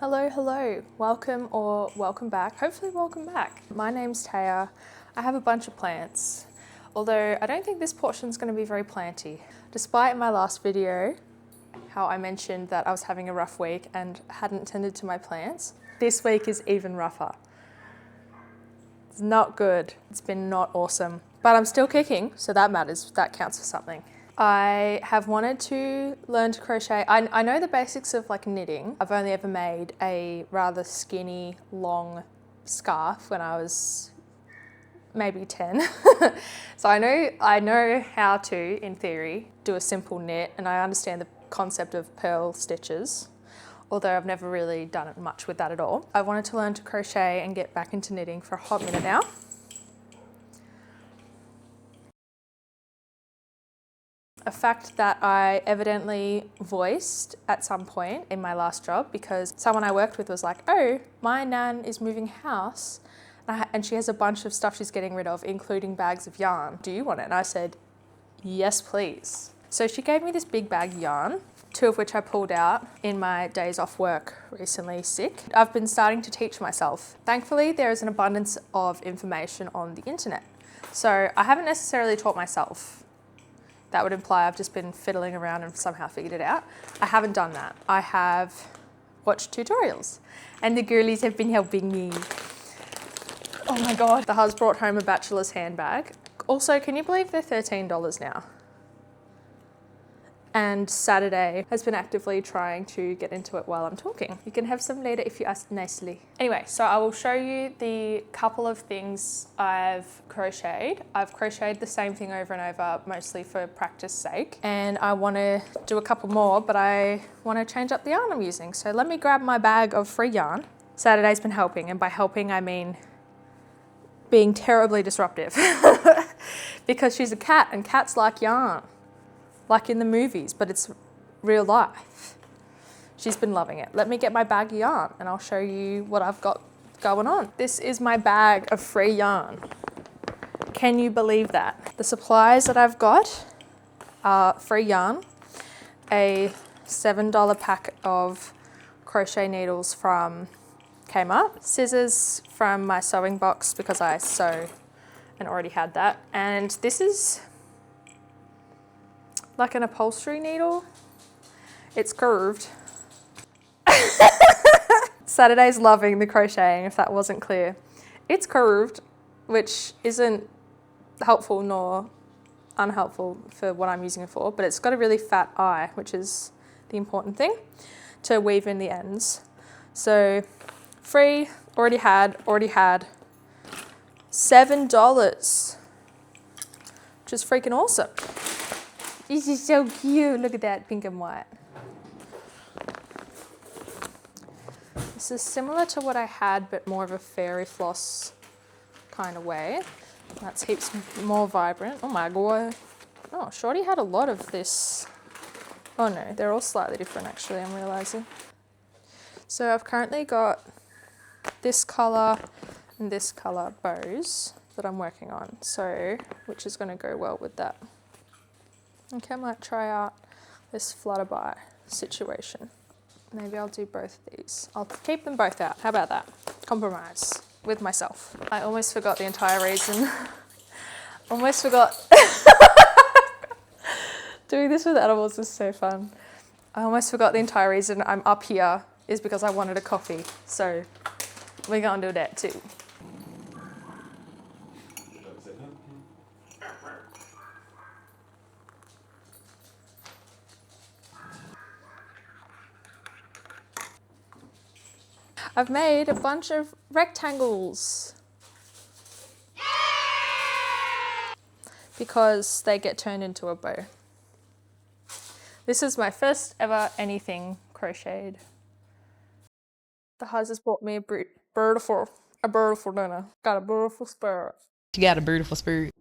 Hello, hello. Welcome or welcome back. Hopefully welcome back. My name's Taya. I have a bunch of plants, although I don't think this portion's going to be very planty. Despite my last video, how I mentioned that I was having a rough week and hadn't tended to my plants, this week is even rougher. It's not good. It's been not awesome, but I'm still kicking, so that matters. That counts for something. I have wanted to learn to crochet. I know the basics of like knitting. I've only ever made a rather skinny, long scarf when I was maybe 10. So I know how to, in theory, do a simple knit, and I understand the concept of purl stitches, although I've never really done it much with that at all. I wanted to learn to crochet and get back into knitting for a hot minute now. A fact that I evidently voiced at some point in my last job, because someone I worked with was like, oh, my nan is moving house and she has a bunch of stuff she's getting rid of, including bags of yarn. Do you want it? And I said, yes, please. So she gave me this big bag of yarn, 2 of which I pulled out in my days off work recently sick. I've been starting to teach myself. Thankfully, there is an abundance of information on the internet. So I haven't necessarily taught myself. That would imply I've just been fiddling around and somehow figured it out. I haven't done that. I have watched tutorials and the girlies have been helping me. Oh my God. The hus brought home a bachelor's handbag. Also, can you believe they're $13 now? And Saturday has been actively trying to get into it while I'm talking. You can have some later if you ask nicely. Anyway, so I will show you the couple of things I've crocheted. I've crocheted the same thing over and over, mostly for practice sake. And I want to do a couple more, but I want to change up the yarn I'm using. So let me grab my bag of free yarn. Saturday's been helping, and by helping I mean being terribly disruptive. Because she's a cat and cats like yarn. Like in the movies, but it's real life. She's been loving it. Let me get my bag of yarn and I'll show you what I've got going on. This is my bag of free yarn. Can you believe that? The supplies that I've got are free yarn, a $7 pack of crochet needles from Kmart, scissors from my sewing box because I sew and already had that, and this is like an upholstery needle. It's curved. Saturday's loving the crocheting, if that wasn't clear. It's curved, which isn't helpful nor unhelpful for what I'm using it for, but it's got a really fat eye, which is the important thing, to weave in the ends. So free, already had, $7, which is freaking awesome. This is so cute. Look at that, pink and white. This is similar to what I had, but more of a fairy floss kind of way. That's heaps more vibrant. Oh my God. Oh, Shorty had a lot of this. Oh no, they're all slightly different actually, I'm realizing. So I've currently got this color and this color bows that I'm working on, so which is going to go well with that. I think I might try out this flutterby situation. Maybe I'll do both of these. I'll keep them both out. How about that? Compromise with myself. I almost forgot the entire reason. Almost forgot. Doing this with animals is so fun. I almost forgot the entire reason I'm up here is because I wanted a coffee. So we're going to do that too. I've made a bunch of rectangles because they get turned into a bow. This is my first ever anything crocheted. The hus has bought me a beautiful dinner. Got a beautiful spirit. She got a beautiful spirit.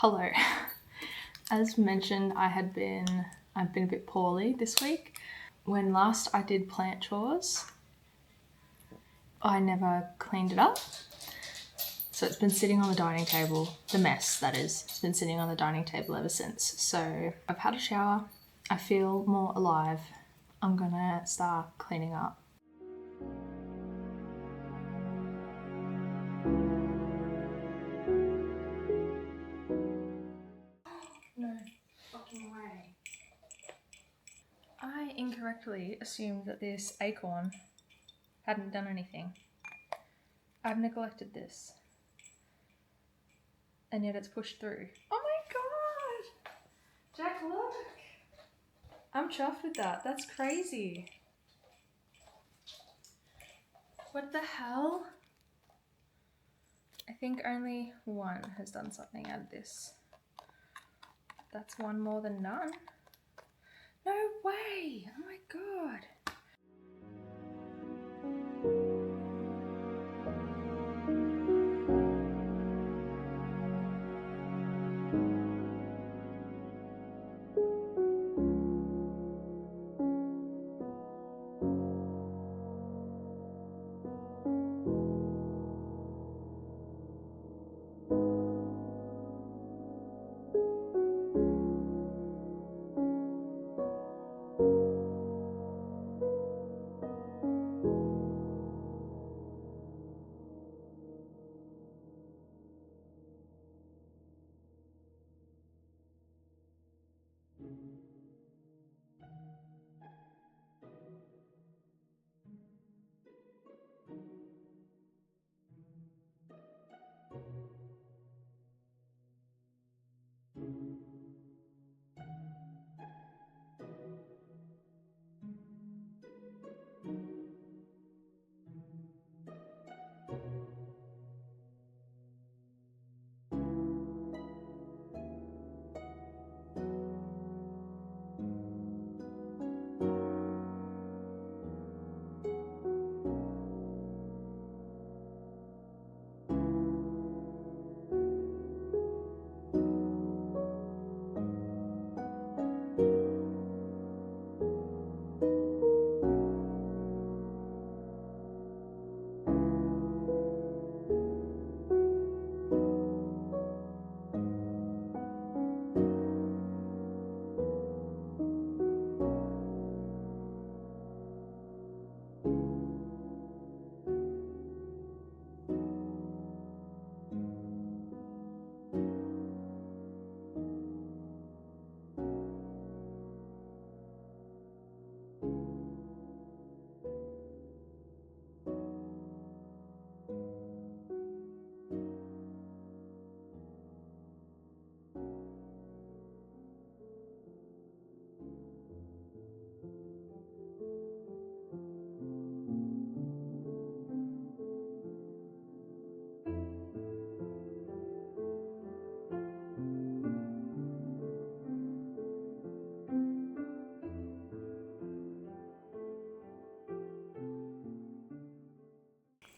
Hello. As mentioned, I've been a bit poorly this week. When last I did plant chores, I never cleaned it up. So it's been sitting on the dining table, the mess that is, it's been sitting on the dining table ever since. So I've had a shower, I feel more alive. I'm gonna start cleaning up. No fucking way. I incorrectly assumed that this acorn hadn't done anything. I've neglected this. And yet it's pushed through. Oh my god! Jack, look! I'm chuffed with that. That's crazy. What the hell? I think only one has done something out of this. That's one more than none. No way! Oh my god!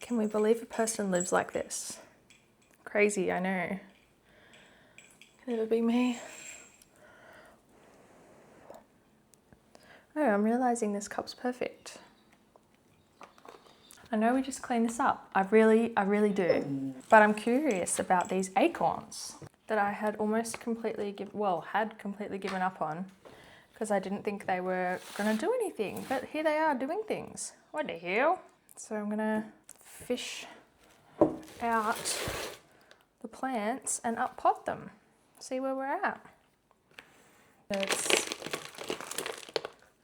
Can we believe a person lives like this? Crazy, I know. Can it be me? Oh, I'm realizing this cup's perfect. I know we just cleaned this up. I really do. But I'm curious about these acorns that I had almost completely given up on because I didn't think they were gonna do anything. But here they are doing things. What the hell? So I'm gonna fish out the plants and uppot them. See where we're at.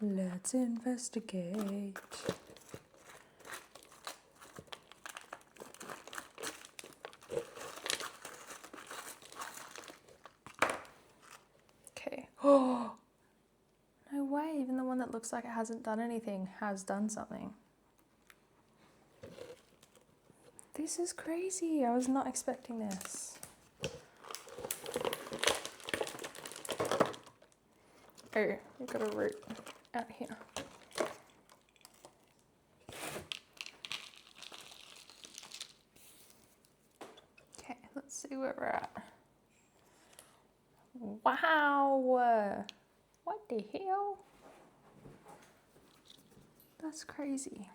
Let's investigate. Okay. Oh, no way. Even the one that looks like it hasn't done anything has done something. This is crazy. I was not expecting this. Oh, we've got a root out here. Okay, let's see where we're at. Wow. What the hell? That's crazy.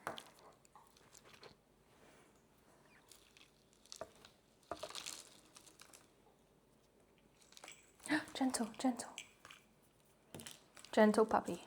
Gentle, gentle. Gentle puppy.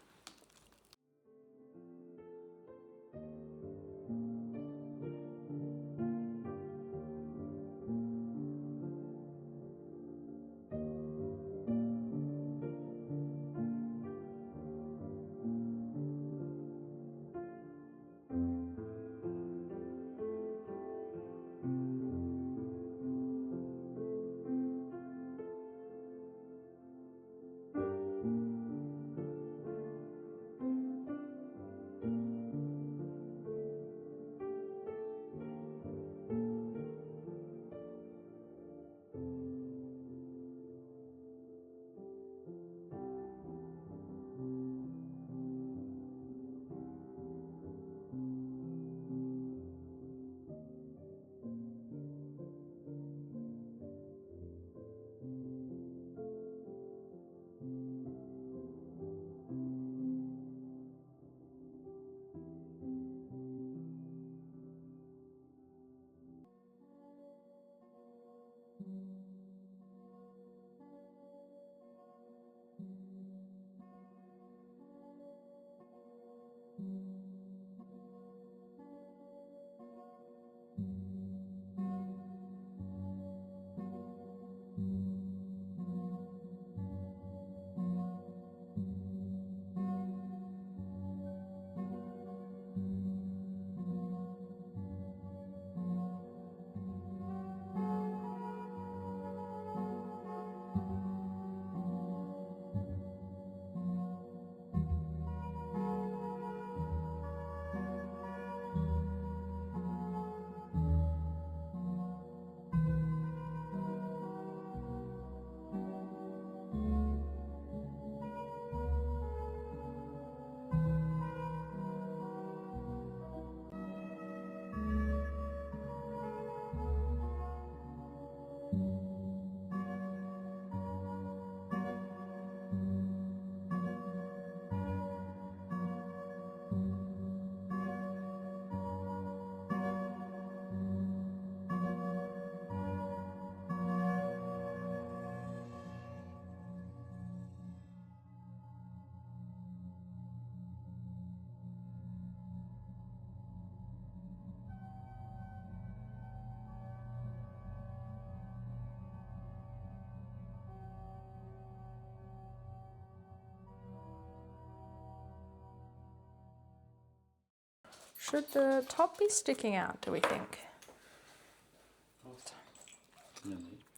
Should the top be sticking out, do we think?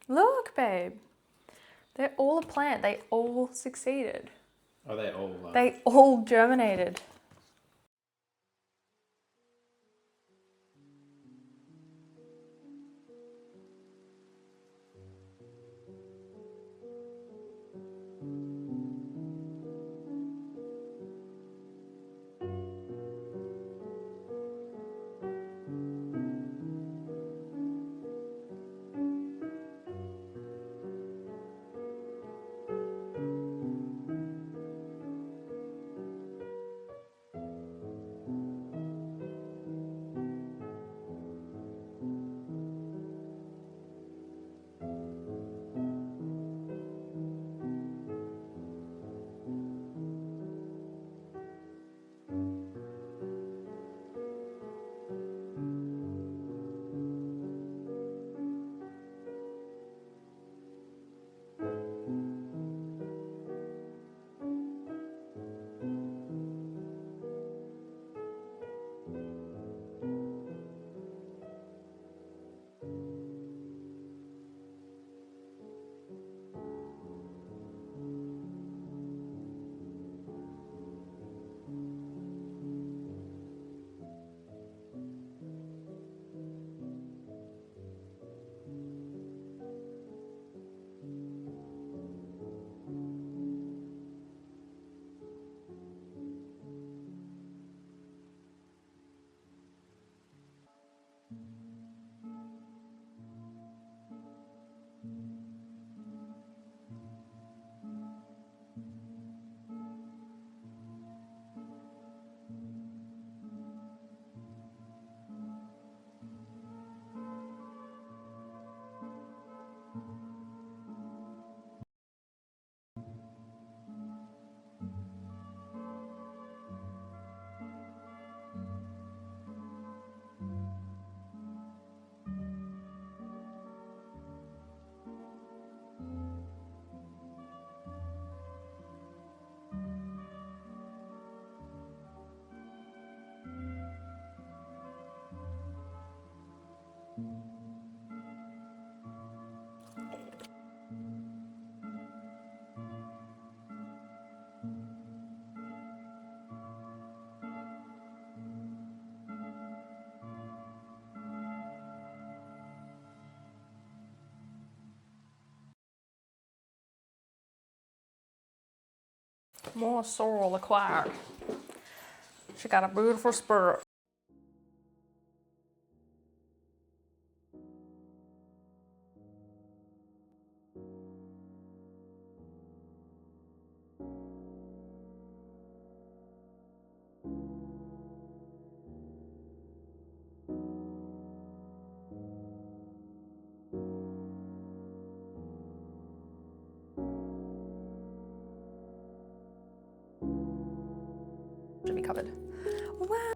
Look, babe. They're all a plant. They all succeeded. Are they all? They all germinated. More sorrel acquired. She got a beautiful spirit. Should be covered. Wow.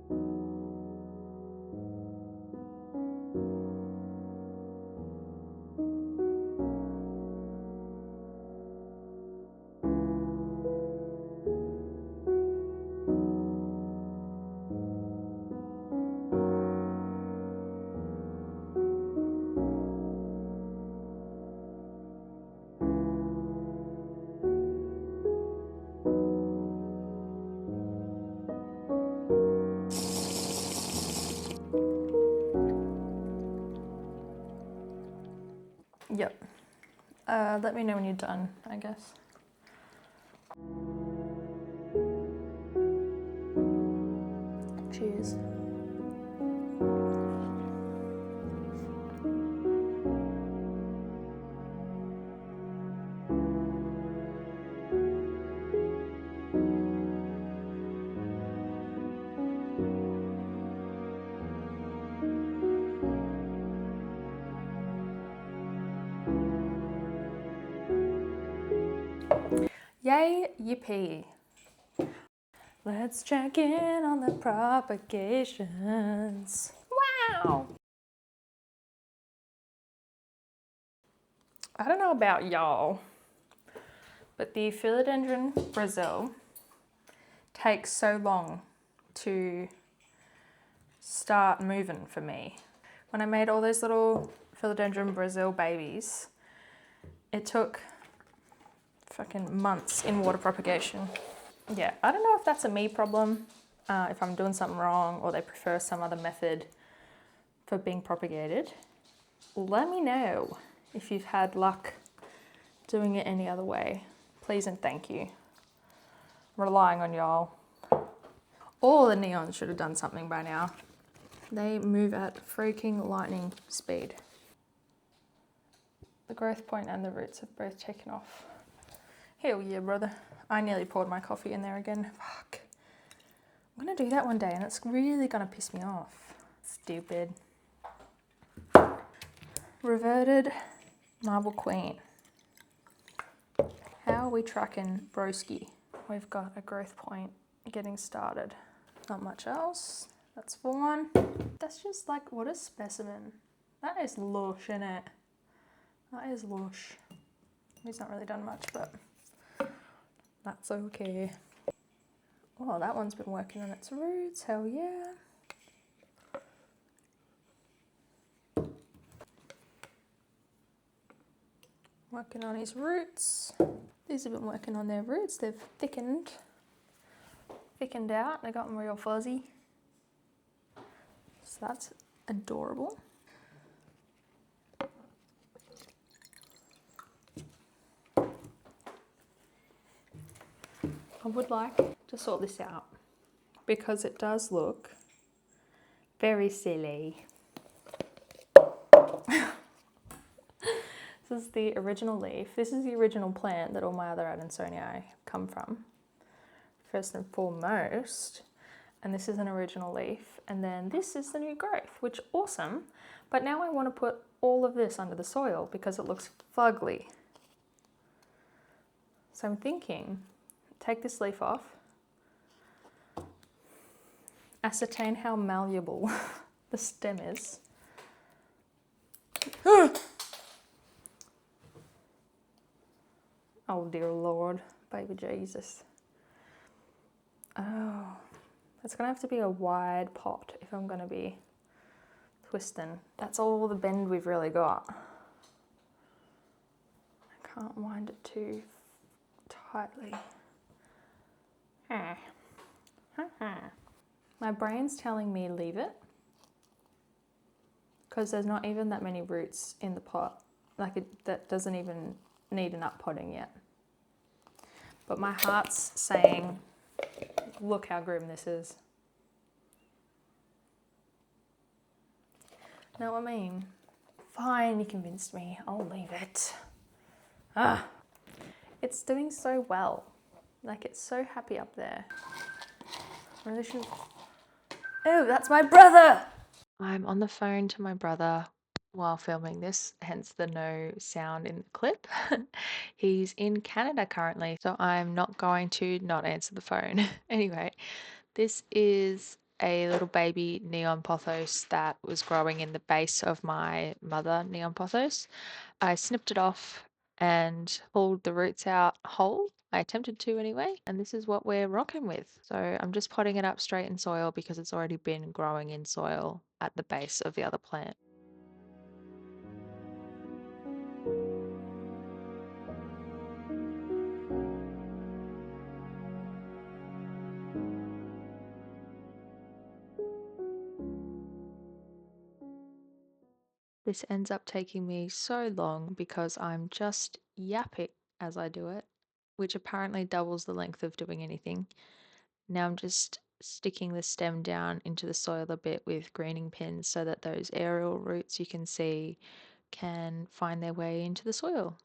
Yep. Let me know when you're done, I guess. Cheers. Yay, yippee. Let's check in on the propagations. Wow. I don't know about y'all, but the philodendron Brazil takes so long to start moving for me. When I made all those little philodendron Brazil babies, it took fucking months in water propagation. Yeah, I don't know if that's a me problem, if I'm doing something wrong or they prefer some other method for being propagated. Let me know if you've had luck doing it any other way. Please and thank you. I'm relying on y'all. All the neons should have done something by now. They move at freaking lightning speed. The growth point and the roots have both taken off. Hell yeah, brother. I nearly poured my coffee in there again. Fuck. I'm gonna do that one day and it's really gonna piss me off. Stupid. Reverted marble queen. How are we tracking broski? We've got a growth point getting started. Not much else. That's fine. That's just like, what a specimen. That is lush, innit? That is lush. He's not really done much, but that's okay. Oh, that one's been working on its roots, hell yeah. Working on his roots. These have been working on their roots. They've thickened out. They've gotten real fuzzy. So that's adorable. I would like to sort this out because it does look very silly. This is the original leaf. This is the original plant that all my other Adansonii come from, first and foremost. And this is an original leaf. And then this is the new growth, which is awesome. But now I want to put all of this under the soil because it looks fugly. So I'm thinking, take this leaf off, ascertain how malleable the stem is. Oh dear Lord, baby Jesus. Oh, it's gonna have to be a wide pot if I'm gonna be twisting. That's all the bend we've really got. I can't wind it too tightly. My brain's telling me leave it because there's not even that many roots in the pot. Like that doesn't even need an uppotting yet. But my heart's saying, look how grim this is. Know what I mean? Fine, you convinced me. I'll leave it. Ah, it's doing so well. Like, it's so happy up there. I really should. Oh, that's my brother! I'm on the phone to my brother while filming this, hence the no sound in the clip. He's in Canada currently, so I'm not going to not answer the phone. Anyway, this is a little baby neon pothos that was growing in the base of my mother neon pothos. I snipped it off and pulled the roots out whole. I attempted to anyway, and this is what we're rocking with. So I'm just potting it up straight in soil because it's already been growing in soil at the base of the other plant. This ends up taking me so long because I'm just yapping as I do it, which apparently doubles the length of doing anything. Now I'm just sticking the stem down into the soil a bit with greening pins so that those aerial roots you can see can find their way into the soil.